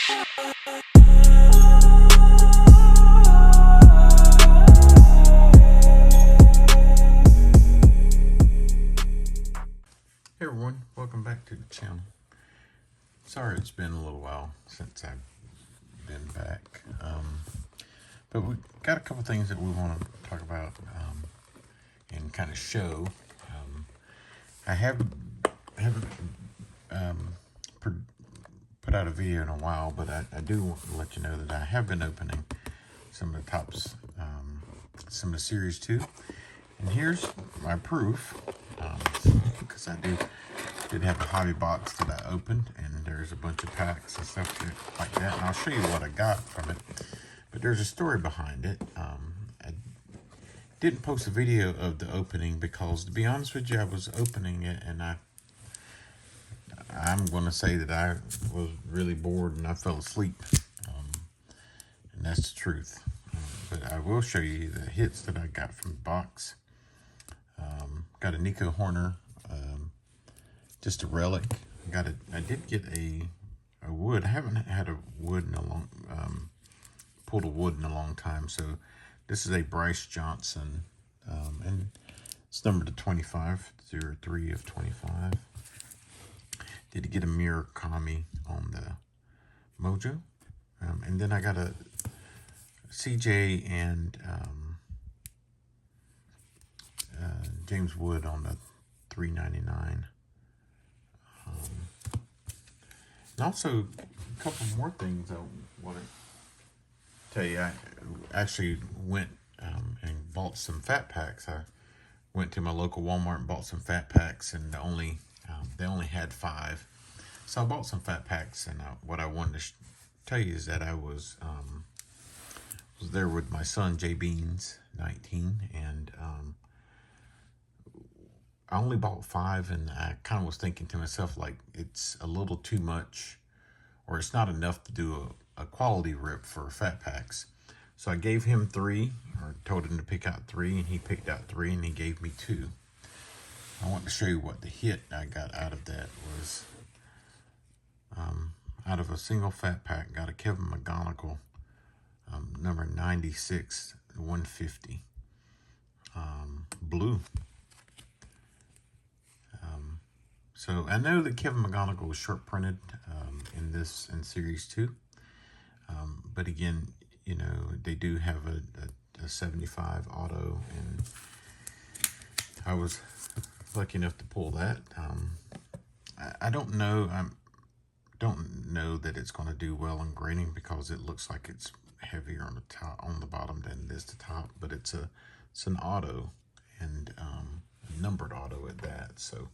Hey everyone, welcome back to the channel. Sorry it's been a little while since I've been back, but we got a couple things that we want to talk about and kind of show. I haven't put out a video in a while, but I do want to let you know that I have been opening some of the tops, some of the series 2, and here's my proof. Because I did have a hobby box that I opened, and there's a bunch of packs and stuff like that, and I'll show you what I got from it. But there's a story behind it. I didn't post a video of the opening because, to be honest with you, I was opening it, and I'm going to say that I was really bored and I fell asleep, and that's the truth. But I will show you the hits that I got from the box. Got a Nico Horner, just a relic. I did get a wood. I haven't had a wood in a long, pulled a wood in a long time. So this is a Bryce Johnson, and it's numbered to 25, 03 of 25. Did get a Murakami on the Mojo, and then I got a CJ and James Wood on the 399. And also a couple more things I want to tell you. I actually went and bought some fat packs. I went to my local Walmart and bought some fat packs, and they only had 5. So I bought some fat packs, and what I wanted to tell you is that I was there with my son, J Beans, 19, and I only bought 5, and I kind of was thinking to myself, like, it's a little too much, or it's not enough to do a quality rip for fat packs. So I gave him 3, or told him to pick out 3, and he picked out 3, and he gave me 2. I want to show you what the hit I got out of that was. Out of a single fat pack, got a Kevin McGonigal, number 96, 150, blue. So I know that Kevin McGonigal was short printed in series 2, but again, you know, they do have a 75 auto, and I was lucky enough to pull that. I don't know. Don't know that it's going to do well in grading because it looks like it's heavier on the top, on the bottom than it is the top. But it's an auto, and a numbered auto at that. So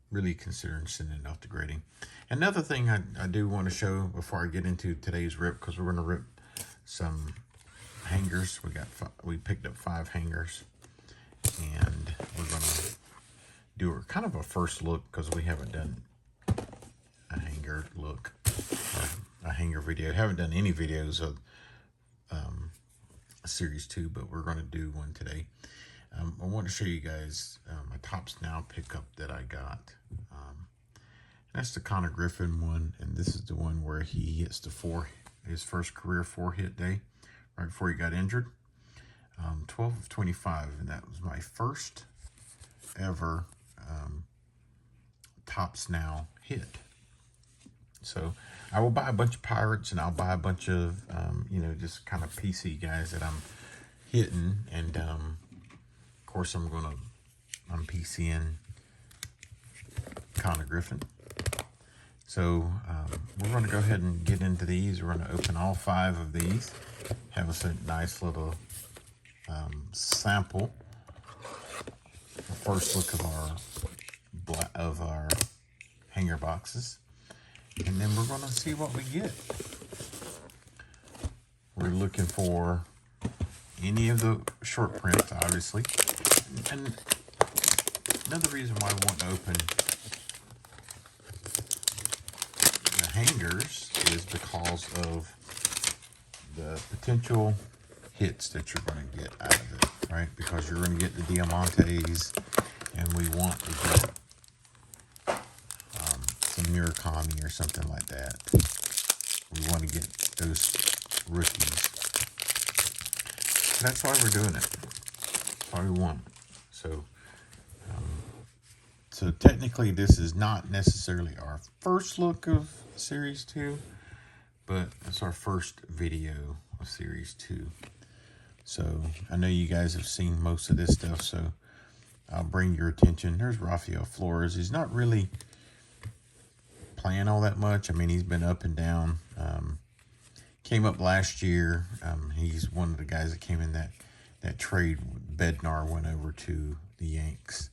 really considering sending it off to grading. Another thing I do want to show before I get into today's rip, because we're going to rip some hangers. We picked up 5 hangers, and we're going to do kind of a first look because we haven't done a hanger look or a hanger video. Haven't done any videos of series 2, but we're going to do one today. I want to show you guys my Tops Now pickup that I got. That's the Connor Griffin one, and this is the one where he hits his first career 4-hit day right before he got injured. 12 of 25, and that was my first ever Tops Now hit. So I will buy a bunch of Pirates, and I'll buy a bunch of just kind of PC guys that I'm hitting, and of course I'm PCing Connor Griffin. So we're going to go ahead and get into these. We're going to open all 5 of these. Have us a nice little sample. The first look of our hanger boxes, and then we're going to see what we get. We're looking for any of the short prints, obviously, and another reason why I want to open the hangers is because of the potential hits that you're going to get out of it, right? Because you're going to get the diamantés, and we want to get some Murakami or something like that. We want those rookies. That's why we're doing it. That's why we want it. So technically this is not necessarily our first look of Series 2, but it's our first video of Series 2. So I know you guys have seen most of this stuff, so I'll bring your attention. There's Rafael Flores. He's not really playing all that much. I mean, he's been up and down. Came up last year. He's one of the guys that came in that trade. Bednar went over to the Yanks.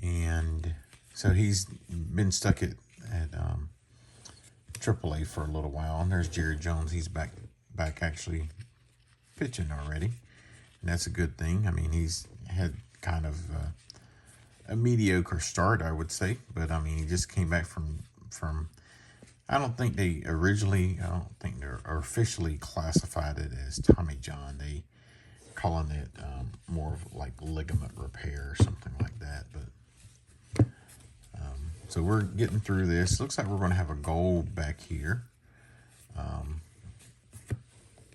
And so he's been stuck at AAA for a little while. And there's Jared Jones. He's back actually pitching already. And that's a good thing. I mean, he's had kind of a mediocre start, I would say. But, I mean, he just came back from I don't think they're officially classified it as Tommy John. They calling it more of like ligament repair or something like that. But so we're getting through this. Looks like we're going to have a gold back here.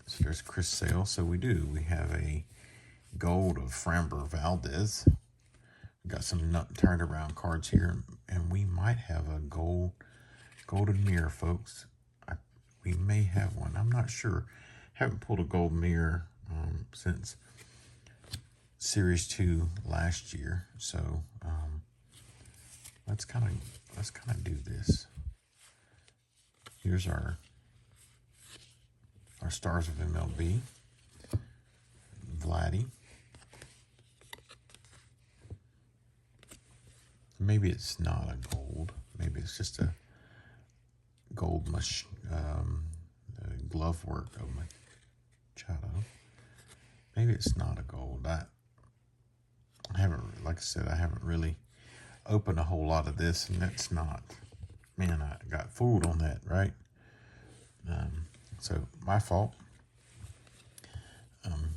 So there's Chris Sale. So we have a gold of Framber Valdez. We got some turned around cards here, and we might have a golden mirror, folks. We may have one. I'm not sure. Haven't pulled a gold mirror since Series 2 last year. So let's kind of do this. Here's our stars of MLB. Vladdy. Maybe it's not a gold. Maybe it's just a gold glove work of Machado. Maybe it's not a gold. I haven't, like I said, I haven't really opened a whole lot of this, and that's not. Man, I got fooled on that, right? So my fault.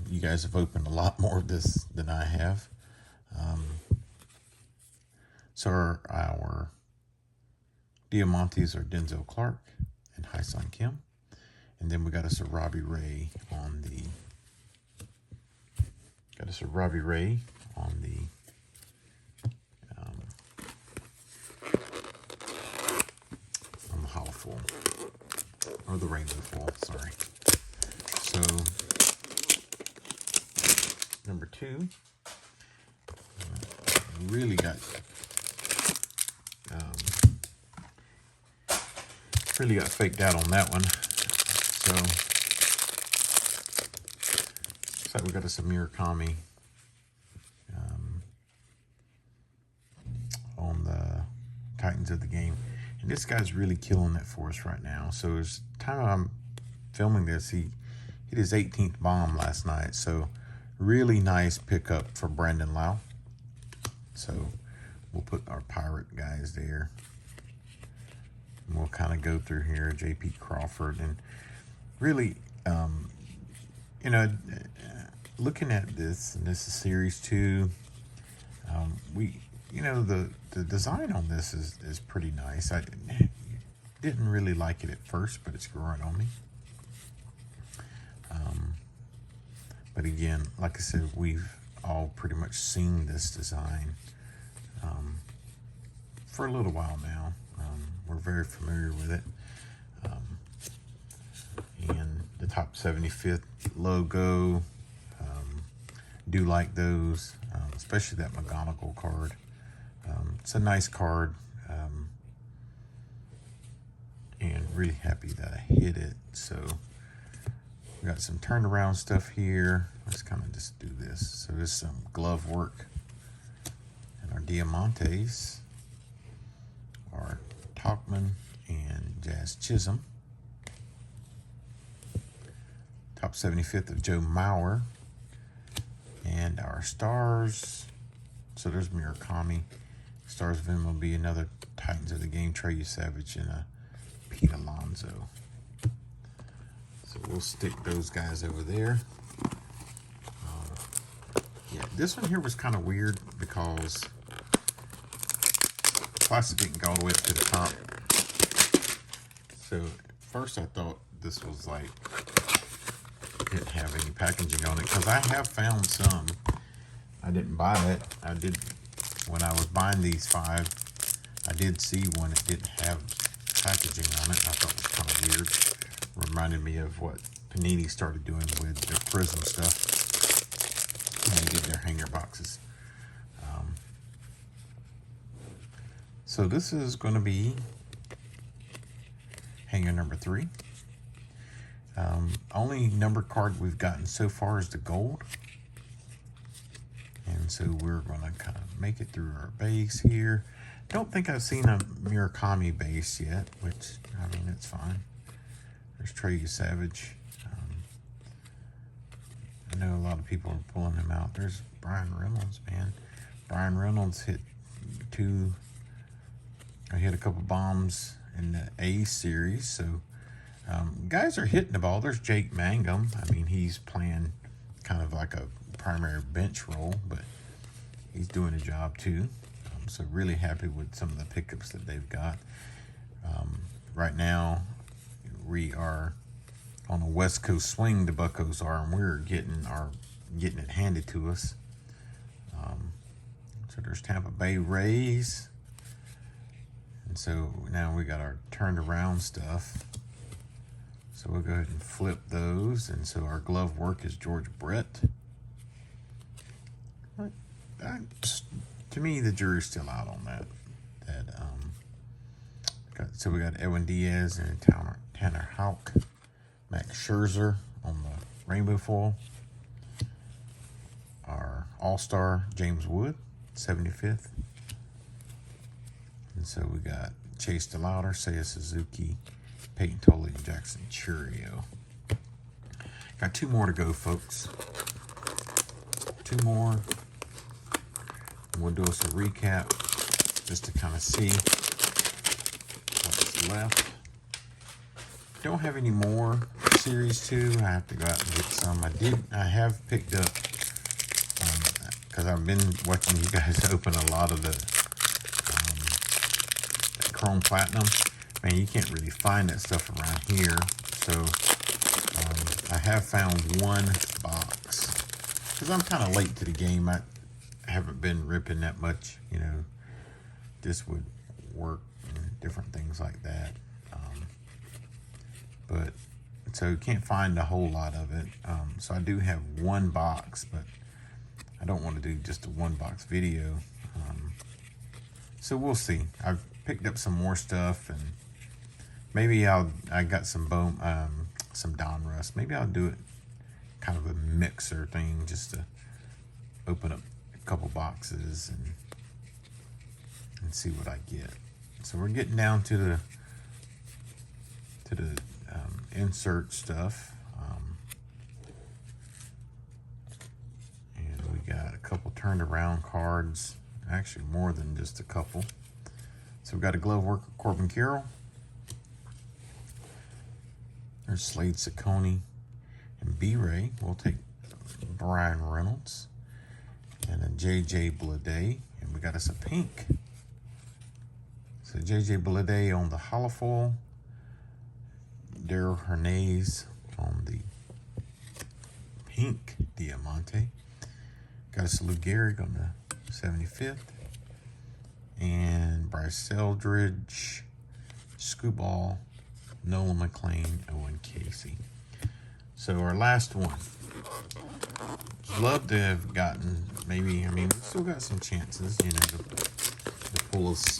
You guys have opened a lot more of this than I have. So our diamantes are Denzel Clark and Hyun Kim. And then we got us a Robbie Ray on the hollow foil, or the rainbow foil, sorry. So number 2, really got faked out on that one. So looks like we got us a Murakami on the Titans of the Game. And this guy's really killing it for us right now. So it's time I'm filming this, he hit his 18th bomb last night. So really nice pickup for Brandon Lau. So we'll put our pirate guys there. And we'll kind of go through here, J.P. Crawford. And really, looking at this, and this is Series 2, the design on this is pretty nice. I didn't really like it at first, but it's growing on me. But again, like I said, we've all pretty much seen this design for a little while now. We're very familiar with it. And the top 75th logo, do like those, especially that McGonagall card. It's a nice card, and really happy that I hit it. So we got some turnaround stuff here. Let's kind of just do this. So there's some glove work, and our diamantes are Talkman and Jazz Chisholm. Top 75th of Joe Mauer. And our stars, so there's Murakami. Stars of MLB, another Titans of the Game, Trey Yesavage, and a Pete Alonso. So we'll stick those guys over there. Yeah, this one here was kind of weird because plastic didn't go all the way up to the top. So first I thought this was like, didn't have any packaging on it, because I have found some. I didn't buy it. I did, when I was buying these 5, I did see one that didn't have packaging on it. I thought it was kind of weird. Reminded me of what Panini started doing with their Prism stuff when they did their hanger boxes. So this is going to be hanger number 3. Only number card we've gotten so far is the gold. And so we're going to kind of make it through our base here. Don't think I've seen a Murakami base yet, which, I mean, it's fine. There's Yesavage. I know a lot of people are pulling him out. There's Brian Reynolds, man. Brian Reynolds hit a couple bombs in the A series, so guys are hitting the ball. There's Jake Mangum. I mean, he's playing kind of like a primary bench role, but he's doing a job too. So really happy with some of the pickups that they've got. Right now, we are on a West Coast swing. The Buccos are, and we're getting it handed to us. So there's Tampa Bay Rays. And so now we got our turned around stuff. So we'll go ahead and flip those. And so our glove work is George Brett. To me, the jury's still out on that. So we got Edwin Diaz and Tanner Houck. Max Scherzer on the rainbow foil. Our all-star James Wood, 75th. And so we got Chase DeLauder, Seiya Suzuki, Peyton Tolley, and Jackson Churio. Got 2 more to go, folks. 2 more. And we'll do us a recap just to kind of see what's left. Don't have any more series 2. I have to go out and get some. I have picked up, because I've been watching you guys open a lot of the Chrome Platinum. Man, you can't really find that stuff around here. So I have found 1 box, because I'm kind of late to the game. I haven't been ripping that much, you know, just with work and different things like that. But so you can't find a whole lot of it. So I do have 1 box, but I don't want to do just a 1 box video. So we'll see. I've picked up some more stuff, and maybe I got some Don Rust. Maybe I'll do it kind of a mixer thing, just to open up a couple boxes and see what I get. So we're getting down to the insert stuff, and we got a couple turned around cards. Actually, more than just a couple. So we've got a glove work of Corbin Carroll. There's Slade Ciccone and B-Ray. We'll take Brian Reynolds and a J.J. Bleday. And we got us a pink. So J.J. Bleday on the holofoil. Daryl Hernandez on the pink diamante. Got us a Lou Gehrig on the 75th. And Bryce Eldridge, Scooball, Nolan McLean, Owen Casey. So our last one. Love to have gotten, maybe, I mean, we still got some chances, you know, to pull us.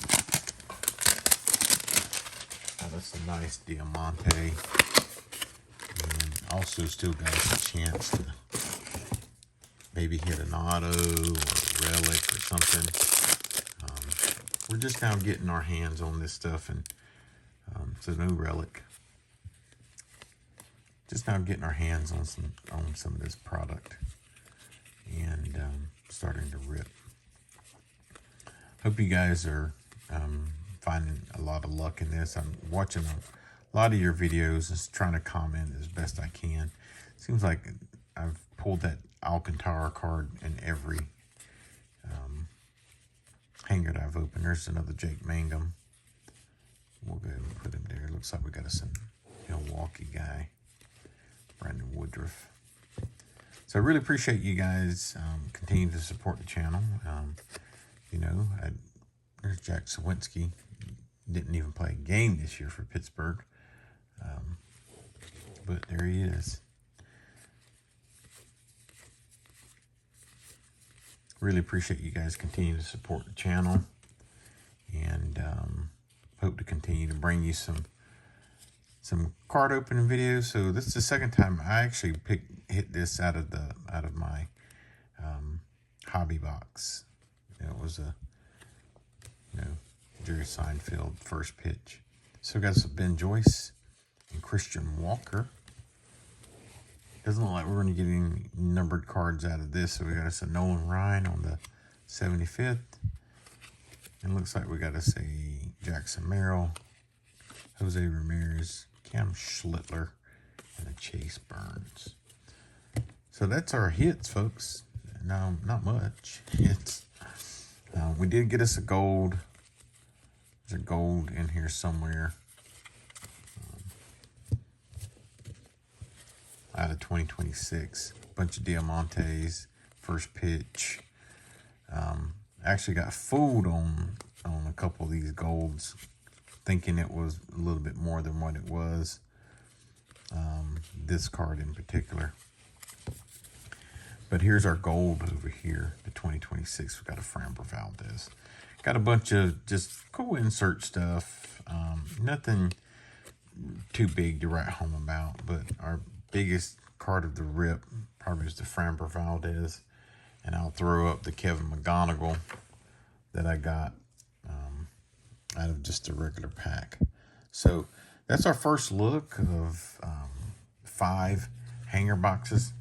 Oh, that's a nice diamante. And also still got us a chance to maybe hit an auto or a relic or something. We're just now getting our hands on this stuff, and so no relic. Just now getting our hands on some of this product, and starting to rip. Hope you guys are finding a lot of luck in this. I'm watching a lot of your videos, just trying to comment as best I can. Seems like I've pulled that Alcantara card in every hanger that I've opened. There's another Jake Mangum. We'll go ahead and put him there. looks like we got us a Milwaukee guy, Brandon Woodruff. So I really appreciate you guys continuing to support the channel. You know, there's Jack Sawinski. Didn't even play a game this year for Pittsburgh. But there he is. Really appreciate you guys continue to support the channel. And hope to continue to bring you some card opening videos. So this is the second time I actually hit this out of my hobby box. It was a Jerry Seinfeld first pitch. So we got some Ben Joyce and Christian Walker. Doesn't look like we're going to get any numbered cards out of this. So we got us a Nolan Ryan on the 75th. And looks like we got us a Jackson Merrill, Jose Ramirez, Cam Schlittler, and a Chase Burns. So that's our hits, folks. No, not much hits. We did get us a gold. There's a gold in here somewhere. Out of 2026. Bunch of diamantés. First pitch. Actually got fooled on a couple of these golds, thinking it was a little bit more than what it was. This card in particular. But here's our gold over here, the 2026. We've got a Framber Valdez. Got a bunch of just cool insert stuff. Nothing too big to write home about, but our biggest card of the rip probably is the Framber Valdez. And I'll throw up the Kevin McGonigal that I got out of just a regular pack. So that's our first look of 5 hanger boxes.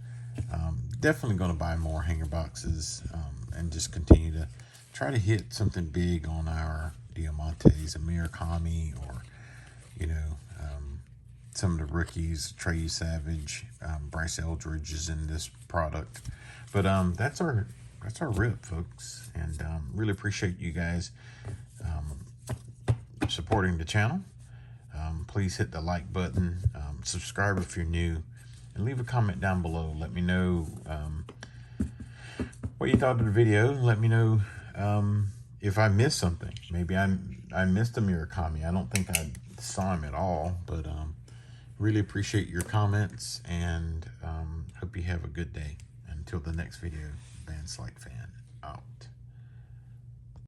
Definitely going to buy more hanger boxes and just continue to try to hit something big on our diamantés, a Murakami, or some of the rookies. Trey Yesavage, Bryce Eldridge is in this product. But that's our rip, folks, and really appreciate you guys supporting the channel. Please hit the like button, subscribe if you're new, and leave a comment down below. Let me know what you thought of the video. Let me know if I missed something. Maybe I missed a Murakami. I don't think I saw him at all, but really appreciate your comments, and hope you have a good day. Until the next video, Van Slyke fan.